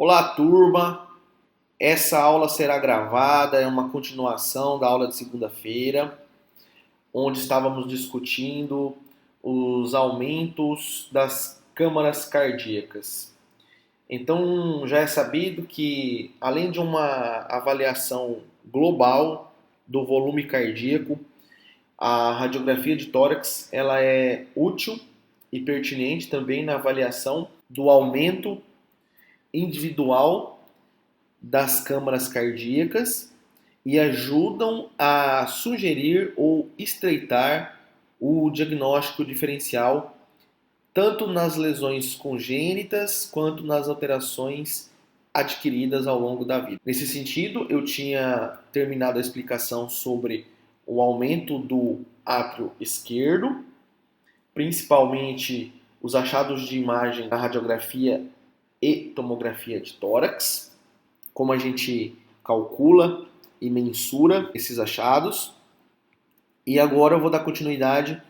Olá, turma! Essa aula será gravada, é uma continuação da aula de segunda-feira, onde estávamos discutindo os aumentos das câmaras cardíacas. Então, já é sabido que, além de uma avaliação global do volume cardíaco, a radiografia de tórax ela é útil e pertinente também na avaliação do aumento individual das câmaras cardíacas e ajudam a sugerir ou estreitar o diagnóstico diferencial tanto nas lesões congênitas quanto nas alterações adquiridas ao longo da vida. Nesse sentido, eu tinha terminado a explicação sobre o aumento do átrio esquerdo, principalmente os achados de imagem na radiografia e tomografia de tórax, como a gente calcula e mensura esses achados. E agora eu vou dar continuidade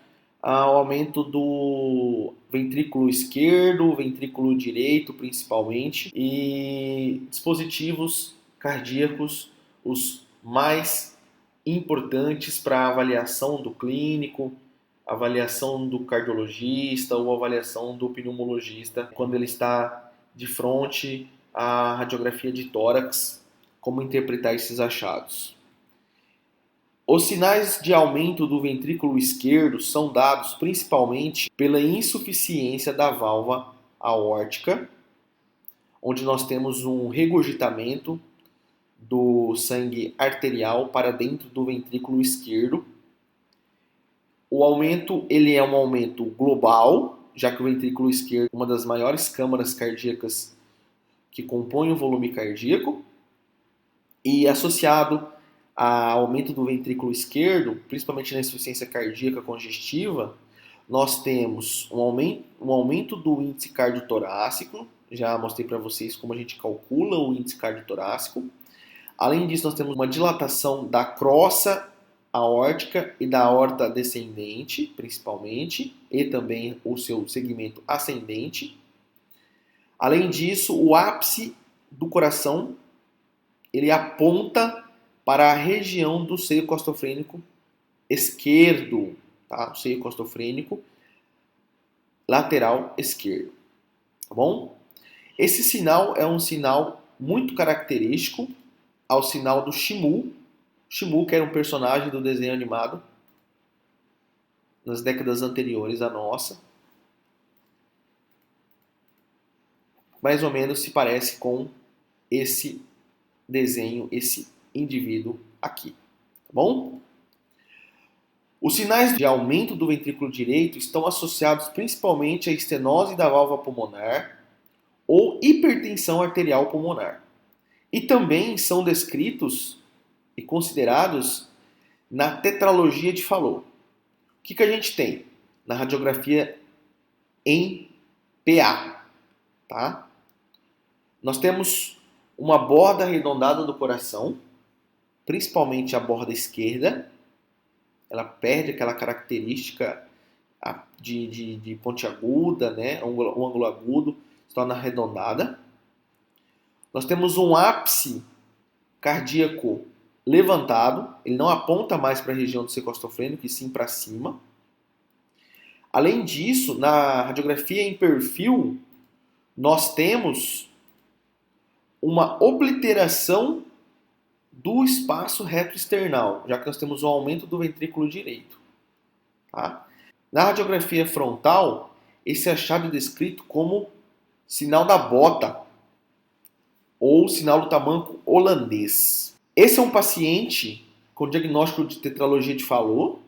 ao aumento do ventrículo esquerdo, ventrículo direito principalmente, e dispositivos cardíacos, os mais importantes para a avaliação do clínico, avaliação do cardiologista ou avaliação do pneumologista quando ele está de frente à radiografia de tórax, como interpretar esses achados. Os sinais de aumento do ventrículo esquerdo são dados principalmente pela insuficiência da válvula aórtica, onde nós temos um regurgitamento do sangue arterial para dentro do ventrículo esquerdo. O aumento ele é um aumento global, já que o ventrículo esquerdo é uma das maiores câmaras cardíacas que compõem o volume cardíaco, e associado ao aumento do ventrículo esquerdo, principalmente na insuficiência cardíaca congestiva, nós temos um aumento do índice cardiotorácico. Já mostrei para vocês como a gente calcula o índice cardiotorácico. Além disso, nós temos uma dilatação da crosta aórtica e da aorta descendente, principalmente, e também o seu segmento ascendente. Além disso, o ápice do coração ele aponta para a região do seio costofrênico esquerdo, tá? O seio costofrênico lateral esquerdo, tá bom? Esse sinal é um sinal muito característico ao sinal do Shimu. Shimu, que era um personagem do desenho animado nas décadas anteriores à nossa. Mais ou menos se parece com esse desenho, esse indivíduo aqui, tá bom? Os sinais de aumento do ventrículo direito estão associados principalmente à estenose da válvula pulmonar ou hipertensão arterial pulmonar. E também são descritos e considerados na tetralogia de Fallot. O que a gente tem na radiografia em PA? Tá? Nós temos uma borda arredondada do coração, principalmente a borda esquerda. Ela perde aquela característica de pontiaguda, né? Um ângulo agudo, se torna arredondada. Nós temos um ápice cardíaco levantado, ele não aponta mais para a região do seio costofrênico, e sim para cima. Além disso, na radiografia em perfil, nós temos uma obliteração do espaço retroesternal, já que nós temos um aumento do ventrículo direito. Tá? Na radiografia frontal, esse achado é descrito como sinal da bota, ou sinal do tamanco holandês. Esse é um paciente com diagnóstico de tetralogia de Fallot,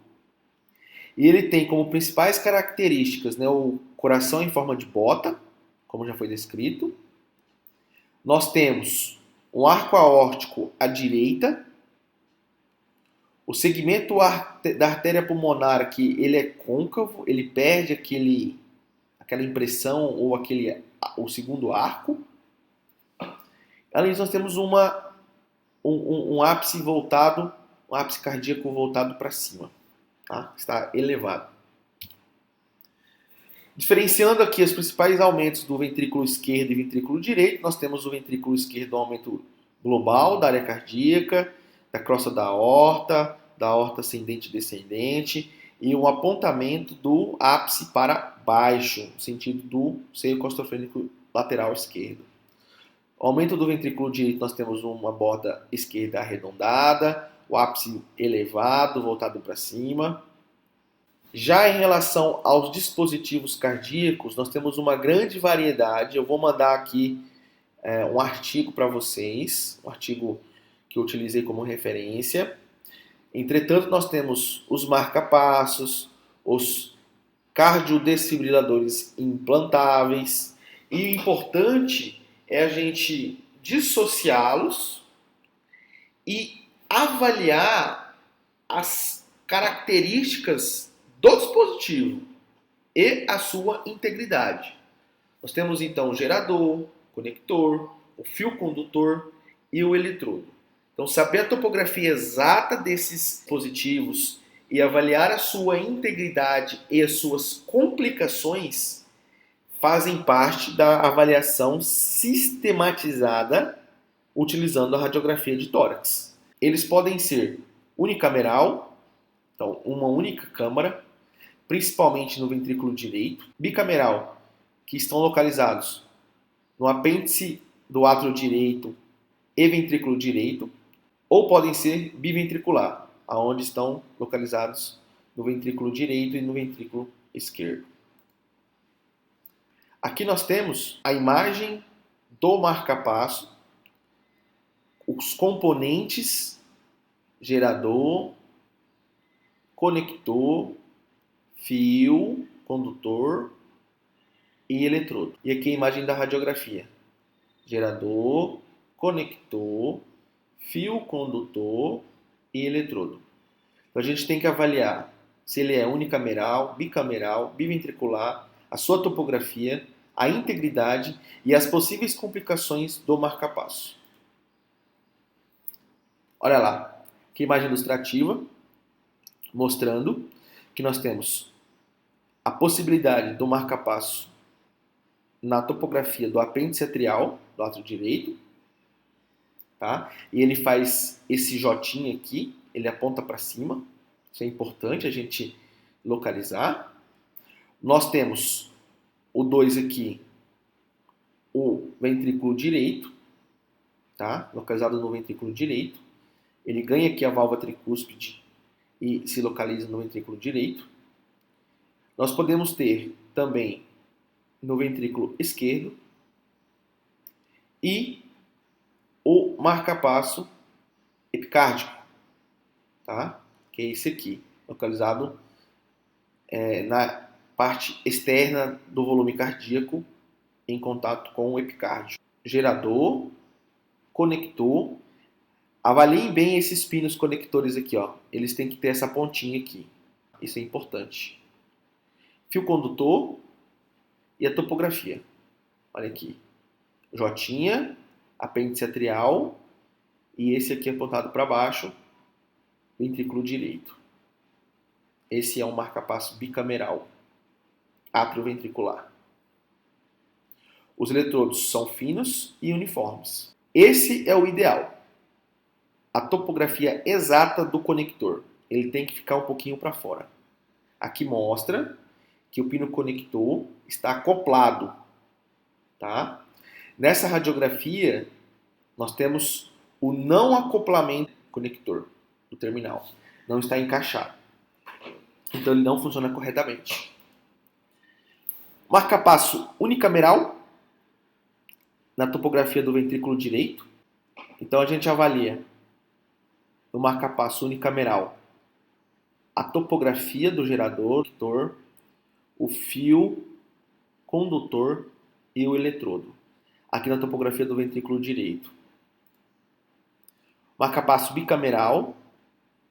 e ele tem como principais características, né, o coração em forma de bota, como já foi descrito. Nós temos um arco aórtico à direita, o segmento da artéria pulmonar aqui, ele é côncavo, ele perde aquela impressão ou o segundo arco. Além disso, nós temos um ápice voltado, um ápice cardíaco voltado para cima, tá? Está elevado. Diferenciando aqui os principais aumentos do ventrículo esquerdo e ventrículo direito, nós temos o ventrículo esquerdo, um aumento global da área cardíaca, da crosta da aorta ascendente e descendente, e um apontamento do ápice para baixo, no sentido do seio costofrênico lateral esquerdo. O aumento do ventrículo direito, nós temos uma borda esquerda arredondada, o ápice elevado, voltado para cima. Já em relação aos dispositivos cardíacos, nós temos uma grande variedade. Eu vou mandar aqui um artigo para vocês, um artigo que eu utilizei como referência. Entretanto, nós temos os marcapassos, os cardiodesfibriladores implantáveis, e o importante é a gente dissociá-los e avaliar as características do dispositivo e a sua integridade. Nós temos então o gerador, conector, o fio condutor e o eletrodo. Então, saber a topografia exata desses dispositivos e avaliar a sua integridade e as suas complicações fazem parte da avaliação sistematizada utilizando a radiografia de tórax. Eles podem ser unicameral, então uma única câmara, principalmente no ventrículo direito, bicameral, que estão localizados no apêndice do átrio direito e ventrículo direito, ou podem ser biventricular, aonde estão localizados no ventrículo direito e no ventrículo esquerdo. Aqui nós temos a imagem do marcapasso, os componentes gerador, conector, fio, condutor e eletrodo. E aqui a imagem da radiografia. Gerador, conector, fio condutor e eletrodo. Então a gente tem que avaliar se ele é unicameral, bicameral, biventricular, a sua topografia, a integridade e as possíveis complicações do marcapasso. Olha lá, que imagem ilustrativa mostrando que nós temos a possibilidade do marcapasso na topografia do apêndice atrial, do átrio direito, tá? E ele faz esse jotinho aqui, ele aponta para cima, isso é importante a gente localizar. Nós temos o 2 aqui, o ventrículo direito, tá? Localizado no ventrículo direito. Ele ganha aqui a válvula tricúspide e se localiza no ventrículo direito. Nós podemos ter também no ventrículo esquerdo e o marcapasso epicárdico, tá? Que é esse aqui, localizado na parte externa do volume cardíaco em contato com o epicárdio. Gerador, conector. Avaliem bem esses pinos conectores aqui, ó. Eles têm que ter essa pontinha aqui. Isso é importante. Fio condutor e a topografia. Olha aqui. Jotinha, apêndice atrial e esse aqui apontado para baixo, ventrículo direito. Esse é um marcapasso bicameral, atrioventricular. Os eletrodos são finos e uniformes. Esse é o ideal. A topografia exata do conector. Ele tem que ficar um pouquinho para fora. Aqui mostra que o pino conector está acoplado, tá? Nessa radiografia, nós temos o não acoplamento do conector do terminal. Não está encaixado. Então ele não funciona corretamente. Marcapasso unicameral na topografia do ventrículo direito. Então a gente avalia no marcapasso unicameral a topografia do gerador, o fio condutor e o eletrodo. Aqui na topografia do ventrículo direito. Marcapasso bicameral,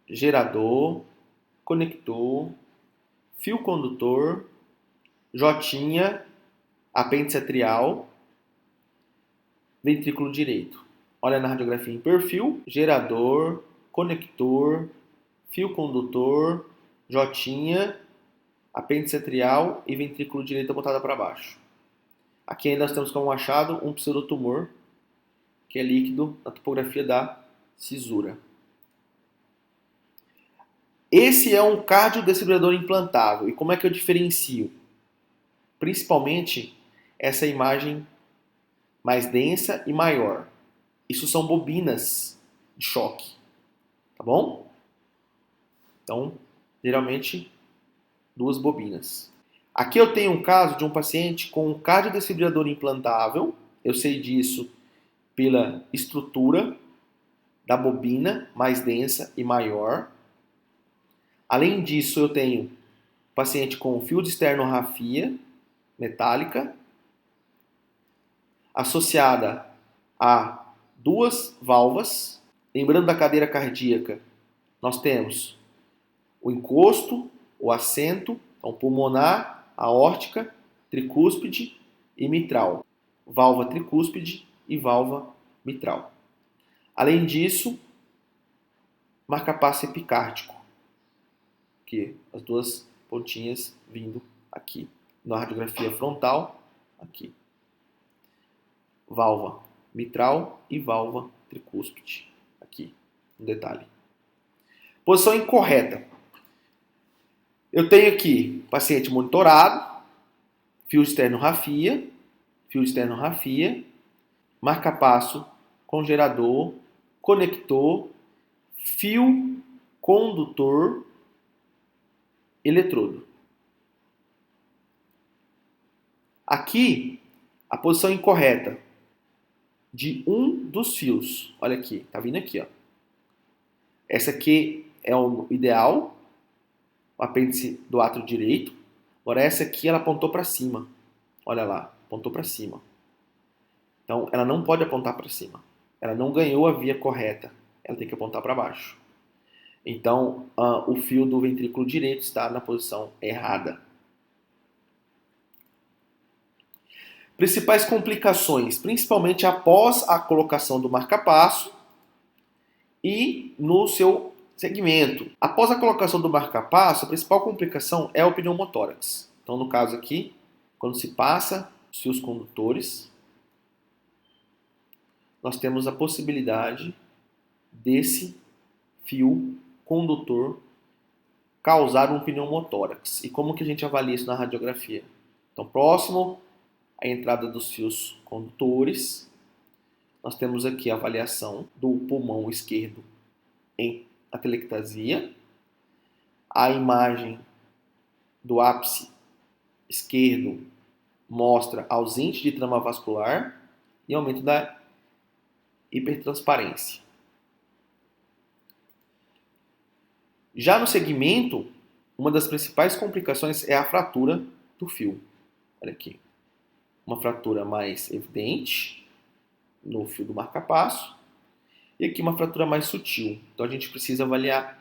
gerador, conector, fio condutor, jotinha, apêndice atrial, ventrículo direito. Olha na radiografia em perfil, gerador, conector, fio condutor, jotinha, apêndice atrial e ventrículo direito apontada para baixo. Aqui ainda nós temos como achado um pseudotumor, que é líquido na topografia da cisura. Esse é um cardiodesfibrilador implantável. E como é que eu diferencio? Principalmente essa imagem mais densa e maior. Isso são bobinas de choque. Tá bom? Então, geralmente, 2 bobinas. Aqui eu tenho um caso de um paciente com um cardiodesfibrilador implantável. Eu sei disso pela estrutura da bobina mais densa e maior. Além disso, eu tenho paciente com fio de esternografia metálica associada a 2 válvulas. Lembrando da cadeira cardíaca, nós temos o encosto, o assento, então pulmonar, aórtica, tricúspide e mitral. Válvula tricúspide e válvula mitral. Além disso, marcapasso epicárdico, que as 2 pontinhas vindo aqui na radiografia frontal, aqui. Válvula mitral e válvula tricúspide, aqui, um detalhe. Posição incorreta. Eu tenho aqui paciente monitorado, fio de esternografia, marcapasso com gerador, conector, fio condutor, eletrodo. Aqui, a posição incorreta de um dos fios. Olha aqui, tá vindo aqui, ó. Essa aqui é o ideal, o apêndice do átrio direito. Agora essa aqui ela apontou para cima. Olha lá, apontou para cima. Então ela não pode apontar para cima. Ela não ganhou a via correta. Ela tem que apontar para baixo. Então o fio do ventrículo direito está na posição errada. Principais complicações, principalmente após a colocação do marcapasso e no seu segmento. Após a colocação do marcapasso, a principal complicação é o pneumotórax. Então, no caso aqui, quando se passa os fios condutores, nós temos a possibilidade desse fio condutor causar um pneumotórax. E como que a gente avalia isso na radiografia? Então, próximo à entrada dos fios condutores, nós temos aqui a avaliação do pulmão esquerdo em atelectasia, a imagem do ápice esquerdo mostra ausente de trama vascular e aumento da hipertransparência. Já no segmento, uma das principais complicações é a fratura do fio. Olha aqui, uma fratura mais evidente no fio do marcapasso e aqui uma fratura mais sutil. Então a gente precisa avaliar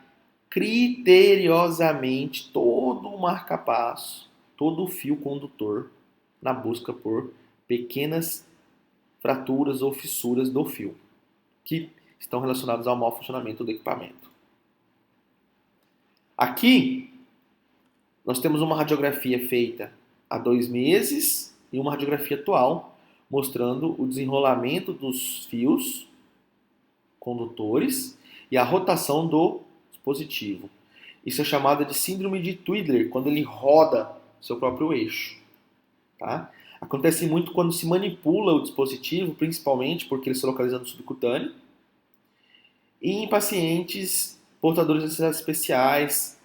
criteriosamente todo o marcapasso, todo o fio condutor na busca por pequenas fraturas ou fissuras do fio que estão relacionadas ao mau funcionamento do equipamento. Aqui nós temos uma radiografia feita há 2 meses e uma radiografia atual mostrando o desenrolamento dos fios condutores e a rotação do dispositivo. Isso é chamado de síndrome de Twiddler, quando ele roda seu próprio eixo. Tá? Acontece muito quando se manipula o dispositivo, principalmente porque ele se localiza no subcutâneo, e em pacientes portadores de necessidades especiais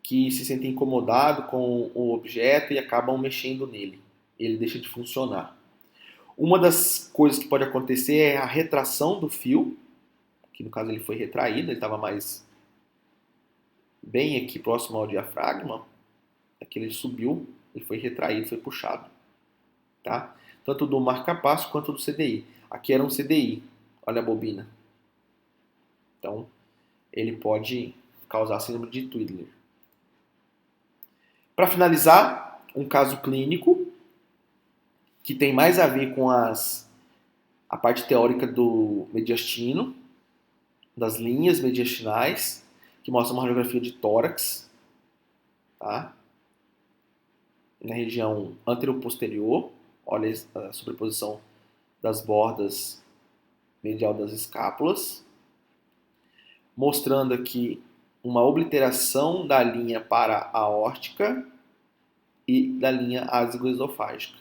que se sentem incomodados com o objeto e acabam mexendo nele. Ele deixa de funcionar. Uma das coisas que pode acontecer é a retração do fio, que no caso ele foi retraído, ele estava mais bem aqui próximo ao diafragma. Aqui ele subiu, ele foi retraído, foi puxado. Tá? Tanto do marcapasso quanto do CDI. Aqui era um CDI, olha a bobina. Então, ele pode causar síndrome de Twiddler. Para finalizar, um caso clínico que tem mais a ver com a parte teórica do mediastino, das linhas mediastinais, que mostra uma radiografia de tórax. Tá? na região anteroposterior, olha a sobreposição das bordas medial das escápulas, mostrando aqui uma obliteração da linha para-aórtica e da linha ásigo-esofágica.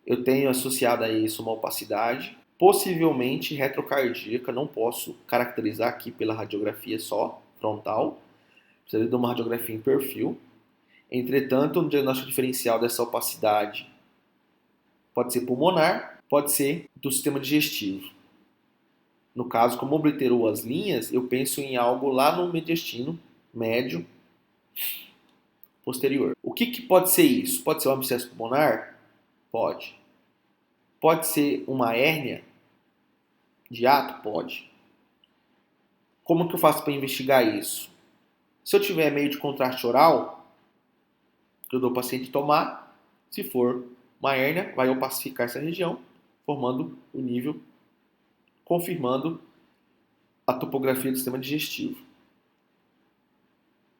Eu tenho associado a isso uma opacidade, possivelmente retrocardíaca, não posso caracterizar aqui pela radiografia só, frontal, precisaria de uma radiografia em perfil. Entretanto, o diagnóstico diferencial dessa opacidade pode ser pulmonar, pode ser do sistema digestivo. No caso, como obliterou as linhas, eu penso em algo lá no mediastino médio posterior. O que pode ser isso? Pode ser um abscesso pulmonar? Pode. Pode ser uma hérnia de ato? Pode. Como que eu faço para investigar isso? Se eu tiver meio de contraste oral, eu dou ao paciente tomar. Se for uma hérnia, vai opacificar essa região, formando o nível, confirmando a topografia do sistema digestivo.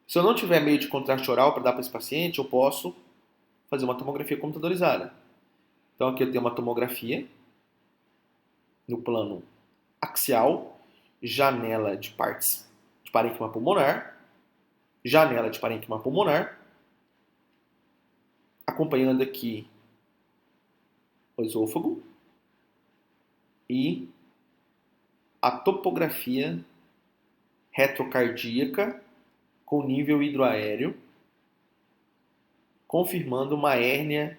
Se eu não tiver meio de contraste oral para dar para esse paciente, eu posso fazer uma tomografia computadorizada. Então aqui eu tenho uma tomografia no plano axial, janela de partes de parênquima pulmonar, janela de parênquima pulmonar, acompanhando aqui o esôfago e a topografia retrocardíaca com nível hidroaéreo, confirmando uma hérnia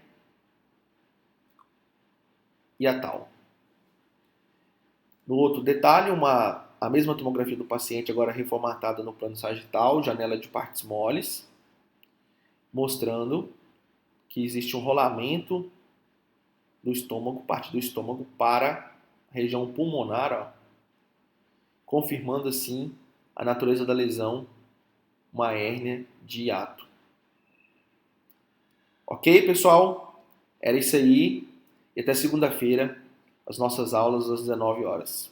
hiatal. No outro detalhe, a mesma tomografia do paciente agora reformatada no plano sagital, janela de partes moles, mostrando que existe um rolamento do estômago, parte do estômago para a região pulmonar, ó, confirmando assim a natureza da lesão, uma hérnia de hiato. Ok, pessoal? Era isso aí. E até segunda-feira, as nossas aulas às 19 horas.